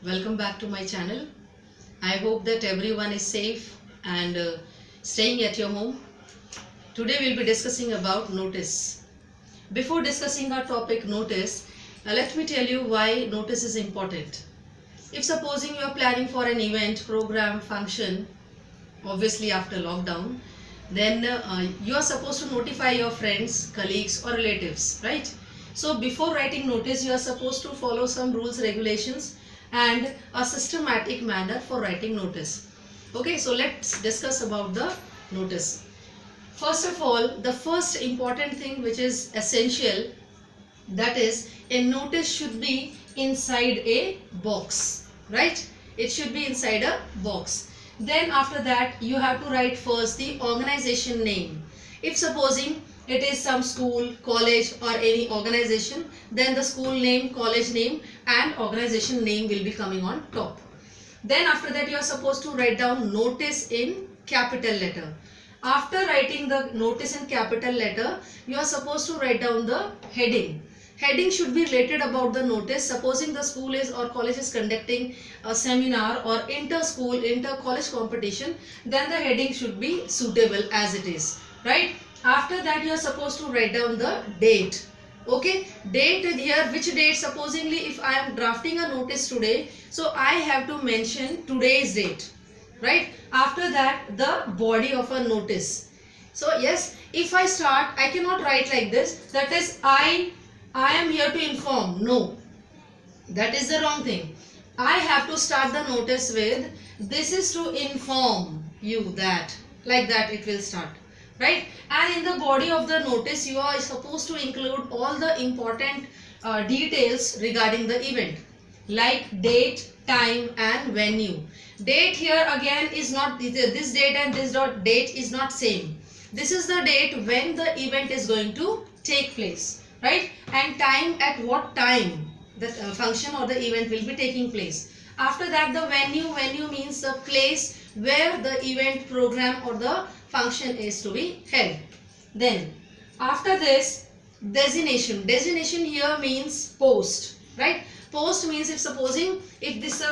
Welcome back to my channel. I hope that everyone is safe and staying at your home. Today we'll be discussing about notice. Before discussing our topic notice, let me tell you why notice is important. If supposing you are planning for an event, program, function, obviously after lockdown, then you are supposed to notify your friends, colleagues or relatives, right? So before writing notice, you are supposed to follow some rules, regulations and a systematic manner for writing notice. Okay, so let's discuss about the notice. First of all, the first important thing which is essential, that is a notice should be inside a box, right? It should be inside a box. Then after that you have to write first the organization name. If supposing it is some school, college or any organization, then the school name, college name and organization name will be coming on top. Then after that you are supposed to write down notice in capital letter. After writing the notice in capital letter, you are supposed to write down the heading. Heading should be related about the notice. Supposing the school is or college is conducting a seminar or inter-school, inter-college competition, then the heading should be suitable as it is, right? After that you are supposed to write down the date. Okay, date here, which date? Supposingly if I am drafting a notice today, so I have to mention today's date, right? After that the body of a notice. So yes, if I start, I cannot write like this, that is I am here to inform. No, that is the wrong thing. I have to start the notice with, this is to inform you that, like that it will start, right? And in the body of the notice you are supposed to include all the important details regarding the event, like date, time and venue. Date here again is not, this date and this date is not same. This is the date when the event is going to take place, right? And time, at what time the function or the event will be taking place. After that the venue means the place where the event, program or the function is to be held. Then after this, designation here means post, right? Post means, if supposing if this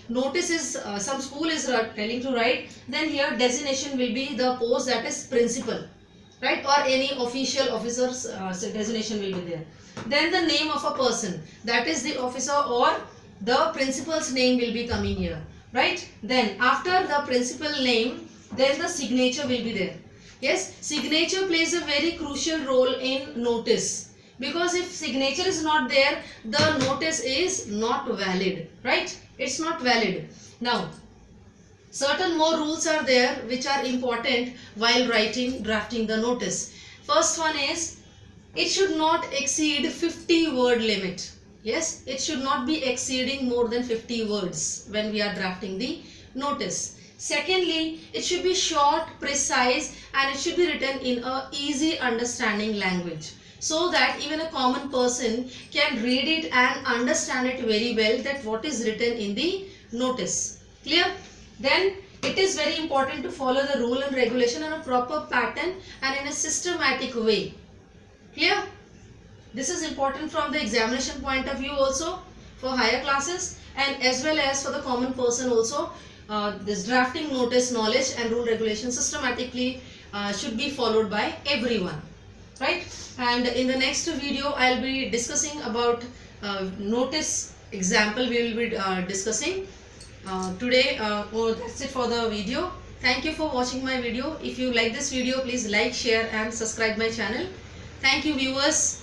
notice is some school is telling to write, then here designation will be the post, that is principal, right? Or any official officer's designation will be there. Then the name of a person, that is the officer or the principal's name will be coming here, right? Then after the principal name, then the signature will be there. Yes, signature plays a very crucial role in notice, because if signature is not there, the notice is not valid, right? It's not valid. Now certain more rules are there which are important while drafting the notice. First one is, it should not exceed 50 word limit. Yes, it should not be exceeding more than 50 words when we are drafting the notice. Secondly, it should be short, precise and it should be written in a easy understanding language, so that even a common person can read it and understand it very well, that what is written in the notice. Clear? Then it is very important to follow the rule and regulation in a proper pattern and in a systematic way. Clear? This is important from the examination point of view also for higher classes, and as well as for the common person also. This drafting notice knowledge and rule regulation systematically should be followed by everyone, right? And in the next video I'll be discussing about notice example we will be discussing. Today that's it for the video. Thank you for watching my video. If you like this video, please like, share and subscribe my channel. Thank you viewers.